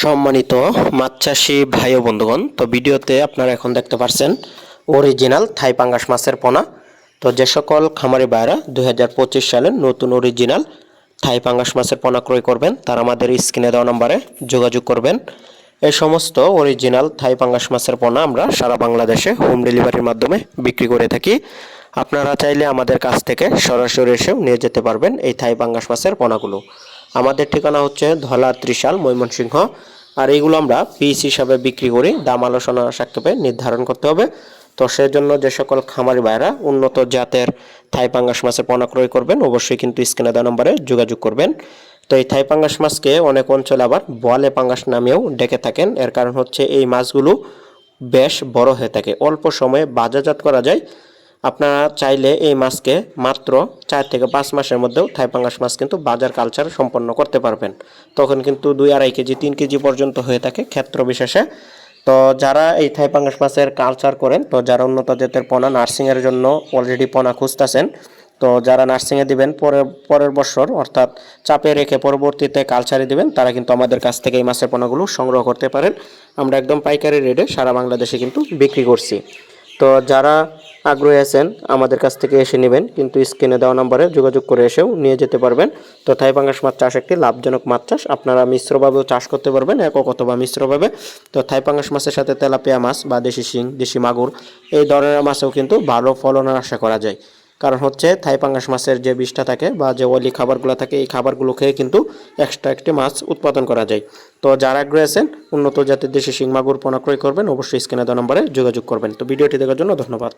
সম্মানিত মাছ চাষি ভাই ও বন্ধুগণ, তো ভিডিওতে আপনারা এখন দেখতে পাচ্ছেন অরিজিনাল থাই পাঙ্গাস মাছের পোনা। তো যে সকল খামারি ভাইরা 2025 সালের নতুন অরিজিনাল থাই পাঙ্গাস মাছের পোনা ক্রয় করবেন তারা আমাদের স্ক্রিনে দেওয়া নম্বরে যোগাযোগ করবেন। এই সমস্ত অরিজিনাল থাই পাঙ্গাস মাছের পোনা আমরা সারা বাংলাদেশে হোম ডেলিভারির মাধ্যমে বিক্রি করে থাকি। আপনারা চাইলে আমাদের কাছ থেকে সরাসরি এসেও নিয়ে যেতে পারবেন এই থাই পাঙ্গাস মাছের পোনাগুলো। আমাদের ঠিকানা হচ্ছে ধলা ত্রিশাল, ময়মনসিংহ। আর এইগুলো আমরা পিস হিসাবে বিক্রি করি, দাম আলোচনা সাপেক্ষে নির্ধারণ করতে হবে। তো সেজন্য যে সকল খামারি ভাইরা উন্নত জাতের থাই পাঙ্গাস মাছের পোনা ক্রয় করবেন অবশ্যই কিন্তু স্ক্রিনে দেওয়া নম্বরে যোগাযোগ করবেন। তো এই থাই পাঙ্গাস মাছকে অনেক অঞ্চলে আবার বোয়ালে পাঙ্গাস নামেও ডেকে থাকেন। এর কারণ হচ্ছে এই মাছগুলো বেশ বড় হয়ে থাকে, অল্প সময়ে বাজারজাত করা যায়। আপনারা চাইলে এই মাছকে মাত্র 4 থেকে 5 মাসের মধ্যেও থাই পাঙ্গাস মাছ কিন্তু বাজার কালচার সম্পন্ন করতে পারবেন। তখন কিন্তু 2-2.5 কেজি 3 কেজি পর্যন্ত হয়ে থাকে ক্ষেত্র বিশেষে। তো যারা এই থাই পাঙ্গাস মাছের কালচার করেন, তো যারা উন্নত জাতের পোনা নার্সিংয়ের জন্য অলরেডি পোনা খুঁজতেছেন, তো যারা নার্সিংয়ে দিবেন পরের বছর অর্থাৎ চাপে রেখে পরবর্তীতে কালচারে দিবেন, তারা কিন্তু আমাদের কাছ থেকে এই মাছের পোনাগুলো সংগ্রহ করতে পারেন। আমরা একদম পাইকারি রেটে সারা বাংলাদেশে কিন্তু বিক্রি করছি। তো যারা আগ্রহী আছেন আমাদের কাছ থেকে এসে নেবেন, কিন্তু স্ক্রিনে দেওয়া নম্বরে যোগাযোগ করে এসেও নিয়ে যেতে পারবেন। তো থাই পাঙ্গাস মাছ চাষ একটি লাভজনক মাছ চাষ, আপনারা মিশ্রভাবেও চাষ করতে পারবেন, একক অথবা মিশ্রভাবে। তো থাই পাঙ্গাস মাছের সাথে তেলাপিয়া মাছ বা দেশি শিং, দেশি মাগুর এই ধরনের মাছেও কিন্তু ভালো ফলনের আশা করা যায়। কারণ হচ্ছে থাই পাঙ্গাস মাছের যে বিষটা থাকে বা যে অয়েলি খাবারগুলো থাকে, এই খাবারগুলো খেয়ে কিন্তু এক্সট্রা একটি মাছ উৎপাদন করা যায়। তো যারা আগ্রহী আছেন উন্নত জাতের দেশি শিং মাগুর পোনা ক্রয় করবেন অবশ্যই স্ক্রিনে দেওয়া নম্বরে যোগাযোগ করবেন। তো ভিডিওটি দেখার জন্য ধন্যবাদ।